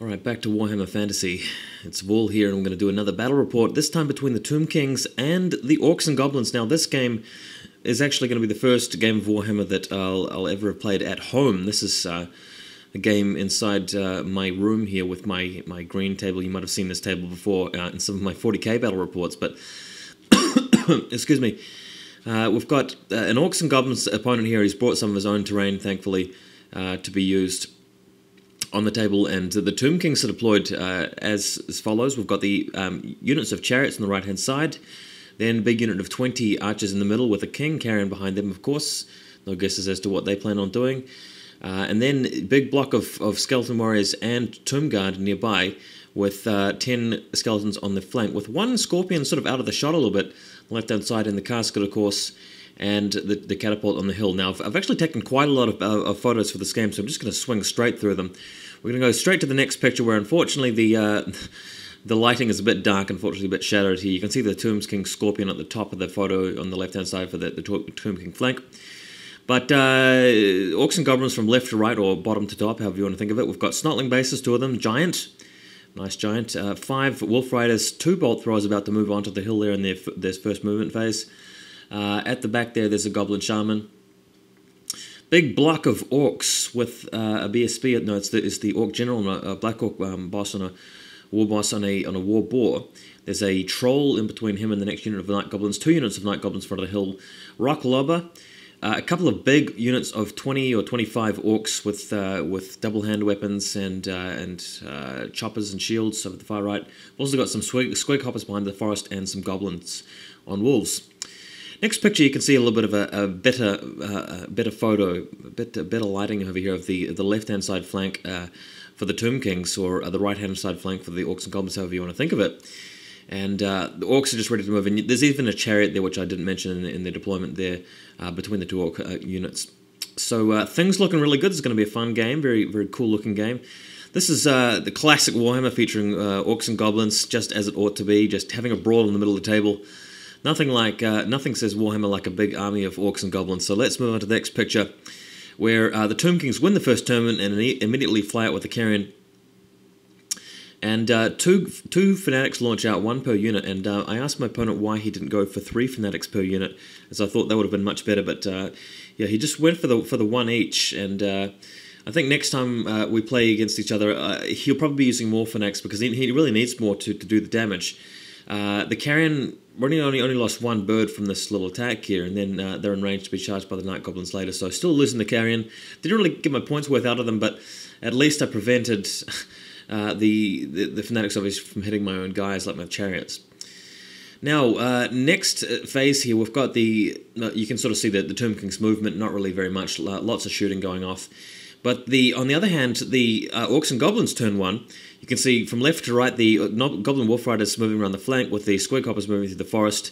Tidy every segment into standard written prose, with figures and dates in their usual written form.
Alright, back to Warhammer Fantasy. It's Wall here, and I'm going to do another battle report, this time between the Tomb Kings and the Orcs and Goblins. Now, this game is actually going to be the first game of Warhammer that I'll ever have played at home. This is a game inside my room here with my green table. You might have seen this table before in some of my 40k battle reports, but excuse me. We've got an Orcs and Goblins opponent here. He's brought some of his own terrain, thankfully, to be used on the table, and the Tomb Kings are deployed as follows. We've got the units of chariots on the right hand side, then a big unit of 20 archers in the middle with a king carrying behind them, of course. No guesses as to what they plan on doing. And then a big block of skeleton warriors and tomb guard nearby with 10 skeletons on the flank, with one scorpion sort of out of the shot a little bit, left hand side, in the casket, of course, and the catapult on the hill. Now, I've actually taken quite a lot of photos for this game, so I'm just going to swing straight through them. We're going to go straight to the next picture, where unfortunately the lighting is a bit dark, unfortunately a bit shadowed here. You can see the Tomb King Scorpion at the top of the photo on the left-hand side for the Tomb King flank. But Orcs and Goblins from left to right, or bottom to top, however you want to think of it. We've got Snotling bases, 2 of them, giant. Nice giant. 5 Wolf Riders, 2 Bolt Throwers about to move onto the hill there in their first movement phase. At the back there's a Goblin Shaman. Big block of Orcs with a BSB. No, it's the Orc General, a Black Orc boss on a war boss on a war boar. There's a Troll in between him and the next unit of Night Goblins. 2 units of Night Goblins in front of the hill. Rock Lobber. A couple of big units of 20 or 25 Orcs with double hand weapons and choppers and shields over the far right. We've also got some squig hoppers behind the forest and some goblins on wolves. Next picture, you can see a little bit of a better photo, better lighting over here of the left-hand side flank for the Tomb Kings, or the right-hand side flank for the Orcs and Goblins, however you want to think of it. And the Orcs are just ready to move in. There's even a chariot there, which I didn't mention in the deployment there, between the 2 Orc units. So things looking really good. It's going to be a fun game, very, very cool-looking game. This is the classic Warhammer featuring Orcs and Goblins, just as it ought to be, just having a brawl in the middle of the table. Nothing says Warhammer like a big army of Orcs and Goblins. So let's move on to the next picture, where the Tomb Kings win the first tournament and immediately fly out with the carrion. And two Fanatics launch out, 1 per unit, and I asked my opponent why he didn't go for 3 Fanatics per unit, as I thought that would have been much better, but yeah, he just went for the 1 each, and I think next time we play against each other, he'll probably be using more Fanatics, because he really needs more to do the damage. The carrion only lost 1 bird from this little attack here, and then they're in range to be charged by the Night Goblins later, so still losing the carrion. Didn't really get my points worth out of them, but at least I prevented the Fanatics obviously from hitting my own guys like my chariots. Now, next phase here, we've got you can sort of see the Tomb King's movement, not really very much, lots of shooting going off. But on the other hand, the Orcs and Goblins turn 1, you can see from left to right the Goblin Wolf Riders moving around the flank, with the Squig Hoppers moving through the forest,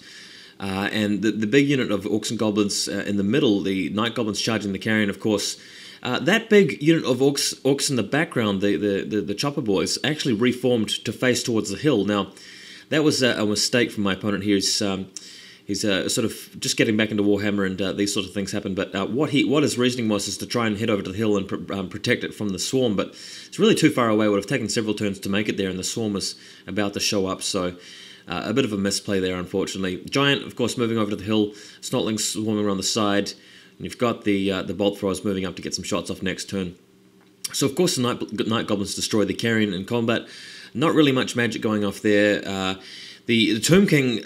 and the big unit of Orcs and Goblins in the middle, the Night Goblins charging the carrion, of course. That big unit of orcs in the background, the chopper boys, actually reformed to face towards the hill. Now, that was a mistake from my opponent here. He's sort of just getting back into Warhammer, and these sort of things happen. But what his reasoning was is to try and head over to the hill and protect it from the swarm. But it's really too far away. It would have taken several turns to make it there, and the swarm was about to show up. So a bit of a misplay there, unfortunately. Giant, of course, moving over to the hill. Snotlings swarming around the side. And you've got the Bolt Throwers moving up to get some shots off next turn. So, of course, the Night Goblins destroy the carrion in combat. Not really much magic going off there. The Tomb King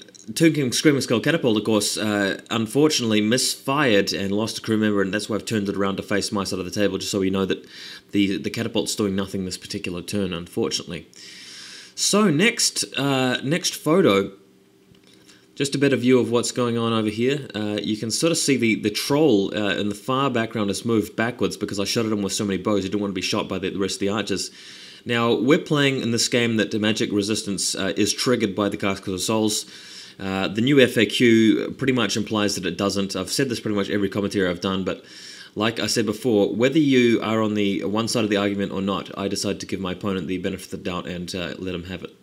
Screaming Skull Catapult, of course, unfortunately misfired and lost a crew member, and that's why I've turned it around to face my side of the table, just so we know that the catapult's doing nothing this particular turn, unfortunately. So, next photo. Just a better view of what's going on over here. You can sort of see the troll in the far background has moved backwards because I shot at him with so many bows. He didn't want to be shot by the rest of the archers. Now, we're playing in this game that the magic resistance is triggered by the Casket of Souls. The new FAQ pretty much implies that it doesn't. I've said this pretty much every commentary I've done, but like I said before, whether you are on the one side of the argument or not, I decide to give my opponent the benefit of the doubt and let him have it.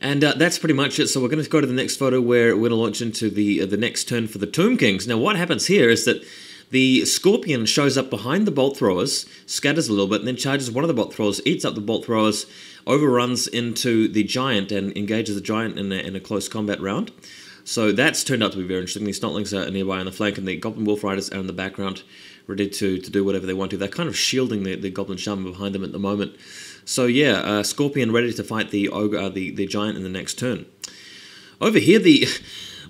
And that's pretty much it. So we're going to go to the next photo, where we're going to launch into the next turn for the Tomb Kings. Now, what happens here is that The Scorpion shows up behind the bolt throwers, scatters a little bit, and then charges one of the bolt throwers, eats up the bolt throwers, overruns into the Giant and engages the Giant in a close combat round. So that's turned out to be very interesting. The Snotlings are nearby on the flank, and the Goblin Wolf Riders are in the background, ready to do whatever they want to. They're kind of shielding the Goblin Shaman behind them at the moment. So yeah, Scorpion ready to fight the Giant in the next turn. Over here,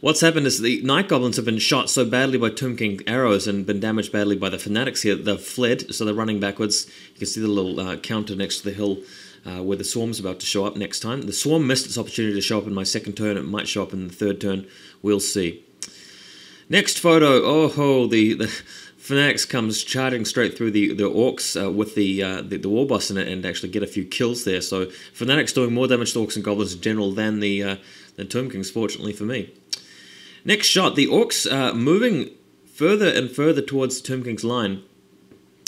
what's happened is the Night Goblins have been shot so badly by Tomb King arrows and been damaged badly by the Fanatics here. They've fled, so they're running backwards. You can see the little counter next to the hill where the Swarm's about to show up next time. The Swarm missed its opportunity to show up in my second turn. It might show up in the third turn. We'll see. Next photo. Oh, the Fanatics comes charging straight through the Orcs with the War Boss in it and actually get a few kills there. So Fanatics doing more damage to Orcs and Goblins in general than the Tomb Kings, fortunately for me. Next shot, the Orcs moving further and further towards the Tomb King's line.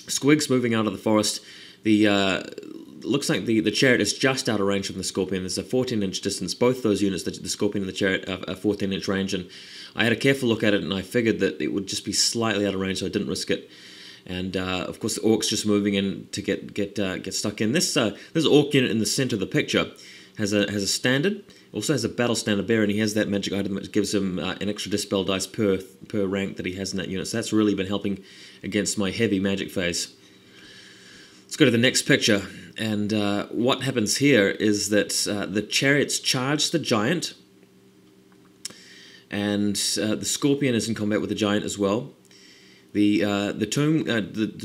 Squigs moving out of the forest. Looks like the Chariot is just out of range from the Scorpion. There's a 14-inch distance. Both those units, the Scorpion and the Chariot, are 14-inch range, and I had a careful look at it, and I figured that it would just be slightly out of range, so I didn't risk it. And of course, the Orcs just moving in to get stuck in. This Orc unit in the center of the picture has a standard. Also has a battle standard bear, and he has that magic item that gives him an extra dispel dice per rank that he has in that unit. So that's really been helping against my heavy magic phase. Let's go to the next picture, and what happens here is that the Chariots charge the Giant, and the Scorpion is in combat with the Giant as well. The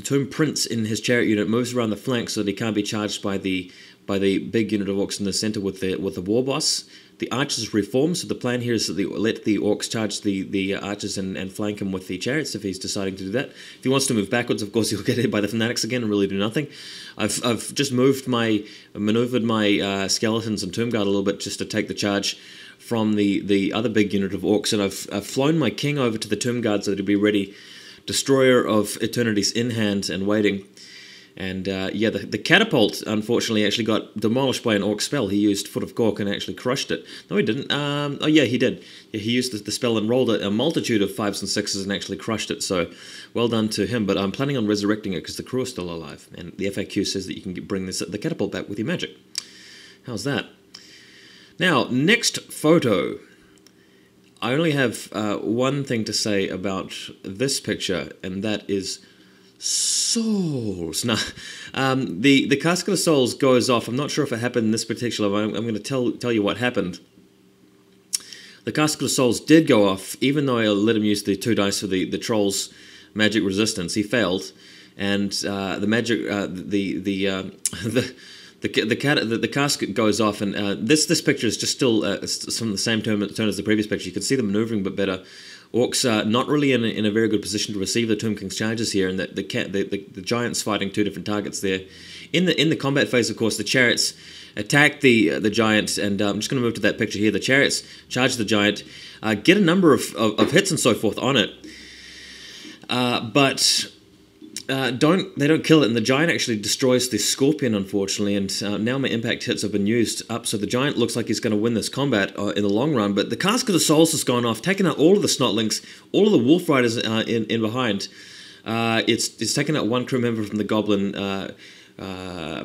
Tomb Prince in his Chariot unit moves around the flank so that he can't be charged by the big unit of Orcs in the center with the War Boss. The Archers reform, so the plan here is that let the Orcs charge the Archers and flank him with the Chariots if he's deciding to do that. If he wants to move backwards, of course, he'll get hit by the Fanatics again and really do nothing. I've just maneuvered my Skeletons and Tomb Guard a little bit just to take the charge from the other big unit of Orcs, and I've flown my King over to the Tomb Guard so that he'll be ready. Destroyer of Eternities in hand and waiting. And yeah, the catapult, unfortunately, actually got demolished by an Orc spell. He used Foot of Gork and actually crushed it. No, he didn't. Oh, yeah, he did. Yeah, he used the spell and rolled a multitude of 5s and 6s and actually crushed it. So, well done to him. But I'm planning on resurrecting it because the crew is still alive. And the FAQ says that you can bring the catapult back with your magic. How's that? Now, next photo. I only have one thing to say about this picture, and that is souls. Now, the Casket of Souls goes off. I'm not sure if it happened in this particular one. I'm going to tell you what happened. The Casket of Souls did go off, even though I let him use the 2 dice for the Troll's magic resistance. He failed, and the magic the casket goes off, and this picture is just still from the same turn as the previous picture. You can see them maneuvering a bit better. Orcs are not really in a very good position to receive the Tomb King's charges here, and the Giant's fighting 2 different targets there. In the combat phase, of course, the Chariots attack the Giant, and I'm just going to move to that picture here. The Chariots charge the Giant, get a number of hits and so forth on it, but they don't kill it, and the Giant actually destroys the Scorpion, unfortunately, and now my impact hits have been used up, so the Giant looks like he's going to win this combat in the long run, but the Casket of Souls has gone off, taking out all of the Snotlings, all of the Wolf Riders in behind. It's taken out 1 crew member from the Goblin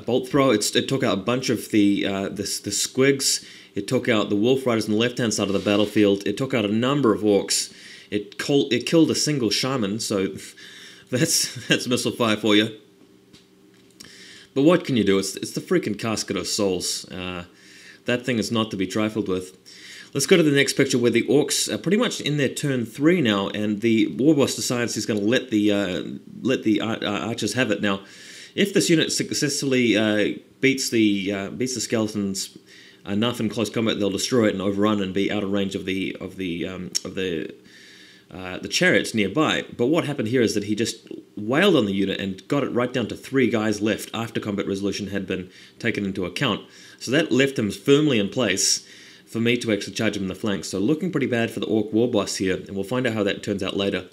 Bolt Throw. It took out a bunch of the Squigs. It took out the Wolf Riders on the left-hand side of the battlefield. It took out a number of Orcs. It killed a single Shaman, so... That's missile fire for you. But what can you do? It's the freaking Casket of Souls. That thing is not to be trifled with. Let's go to the next picture where the Orcs are pretty much in their turn 3 now, and the War Boss decides he's going to let the Archers have it. Now, if this unit successfully beats the Skeletons enough in close combat, they'll destroy it and overrun and be out of range of the Chariots nearby. But what happened here is that he just wailed on the unit and got it right down to 3 guys left after combat resolution had been taken into account. So that left him firmly in place for me to actually charge him in the flank. So looking pretty bad for the Orc War Boss here, and we'll find out how that turns out later.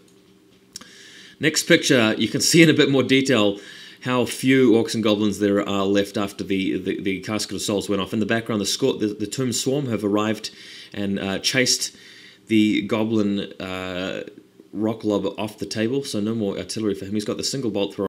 Next picture, you can see in a bit more detail how few Orcs and Goblins there are left after the Casket of Souls went off. In the background, the Tomb Swarm have arrived and chased the Goblin rock lob off the table, so no more artillery for him. He's got the single bolt thrower